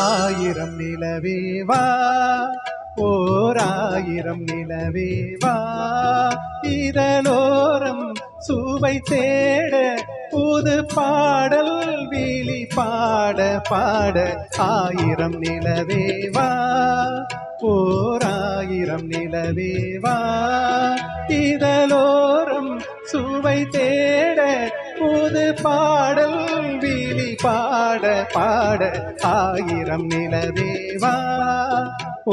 ஆயிரம் நிலவேவா ஓர் ஆயிரம் நிலவேவா இதழோரம் சுவை தேட புது பாடல் விழி பாட பாட ஆயிரம் நிலவேவா ஓர் ஆயிரம் நிலவேவா இதழோரம் சுவை தேட புது பாடல் விழி பாட பாட ஆயிரம் நிலவேவா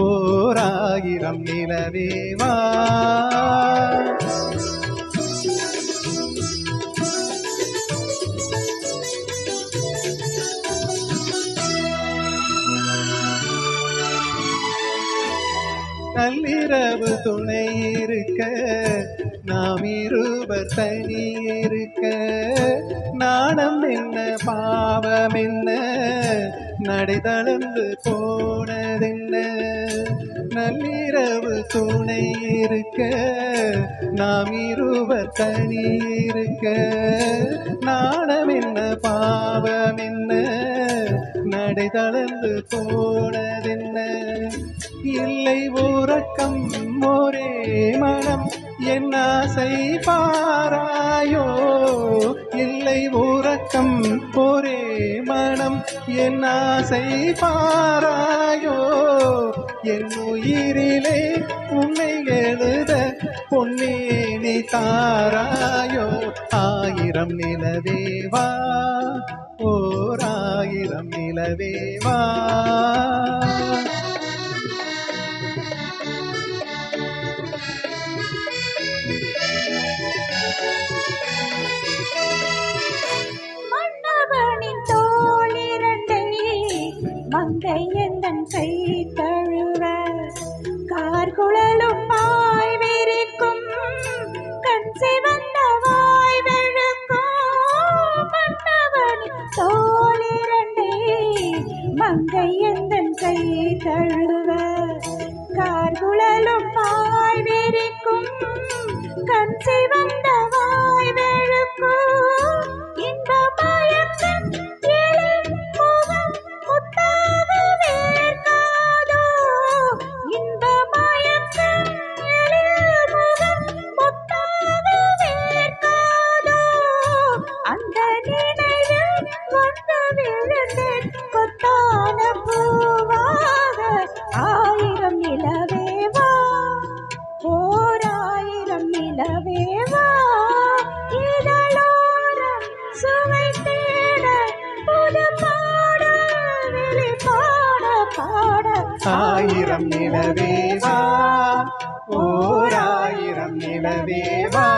ஓர் ஆயிரம் நிலவேவா நள்ளிரவு துணை இருக்க நாம் இருவர் தனி இருக்க நாணம் என்ன பாவம் என்ன நடைதளர்ந்து போனதென்ன நள்ளிரவு துணை இருக்க நாம் இருவர் தனி இருக்க நாணம் என்ன பாவம் என்ன நடைதளர்ந்து போனதென்ன இல்லை உறக்கம் ஒரே மனம் என் ஆசை பாராயோ இல்லை உறக்கம் ஒரே மனம் என் ஆசை பாராயோ என் உயிரிலே உன்னை எழுத பொன்னேனி தாராயோ ஆயிரம் நிலவேவா ஓர் ஆயிரம் நிலவேவா மங்கை எந்தன் கை தழுவ கார்குழலும் வாய் விரிக்கும் கண் சிவந்த வாய் வெளுக்கும் மன்னவனின் தோளிரண்டே மங்கை எந்தன் கை தழுவ கார்குழலும் வாய் விரிக்கும் கண் சிவந்த வாய் வெளுக்கும் இந்த மயக்கம் ஆயிரம் நிலவேவா ஓர் ஆயிரம் நிலவேவா இதழோரம் சுவை தேட புது பாடல் விழி பாட பாட ஆயிரம் நிலவேவா ஓர் ஆயிரம் நிலவேவா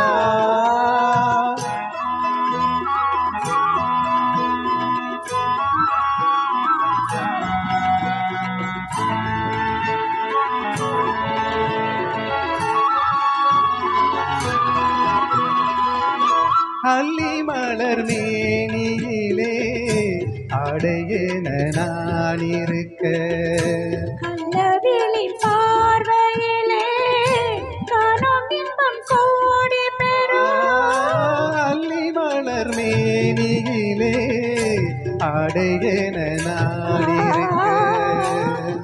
அல்லி மலர் மேனியிலே அடையென நான் இருக்க கள்ளவிழி பார்வையிலே காணும் இன்பம் கோடி பெறும் அல்லி மலர் மேனியிலே அடையென நான் இருக்க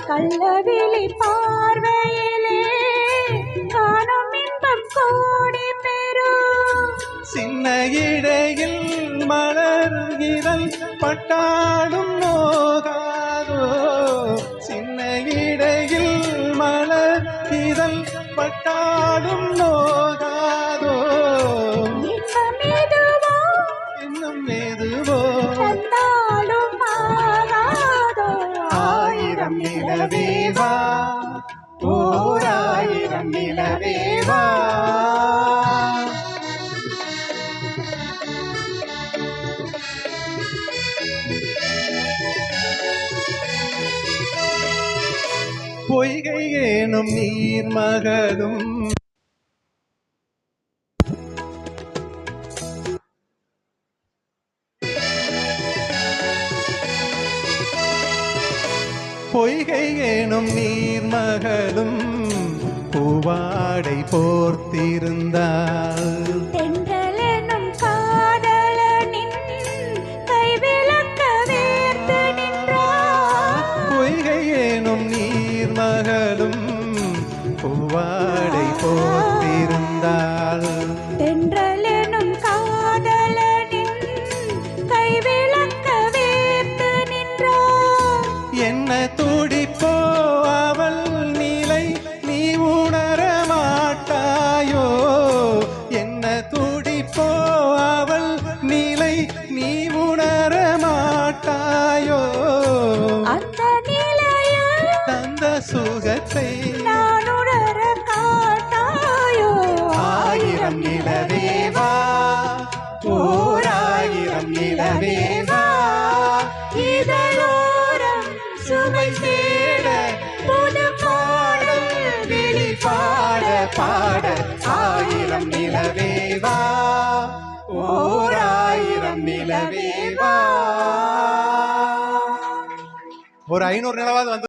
கள்ளவிழி பார்வையிலே காணும் இன்பம் கோடி பெறும் சின்ன இடையில் மலர்கிதழ் பட்டாடும் நோகாதோ சின்ன இடையில் மலர்கிதழ் பட்டாடும் நோகாதோ இன்னும் மெதுவோ ஆயிரம் நிலவேவா ஓர் ஆயிரம் நிலவேவா பொய்கை ஏனும் நீர் மகளும் பொய்கை எனும் நீர்மகளும் பூவாடை போர்த்திருந்தாள். தென்றலெனும் காதலனின் கைவிளக்க வேர்த்து நின்றாள். பொய்கை எனும் நீர்மகளும் பூவாடை போர்த்திருந்தாள். தென்றலெனும் காதலனின் கைவிளக்க வேர்த்து நின்றாள். என்ன துடிப்போ அவள் நிலை நீ உணர மாட்டாயோ. என்ன துடிப்போ அவள் நிலை நீ உணர மாட்டாயோ. அந்த நிலையில் தந்த சுகத்தை நான் உணர காட்டாயோ. ஆயிரம் நிலவேவா ஓராயிரம் நிலவேவா இதழோரம் சுவை தேட புது பாடல் வெளிப்பாட பாட ஆயிரம் நிலவேவா ஓராயிரம் நிலவேவா. ஒரு 500 நிலவாது வந்து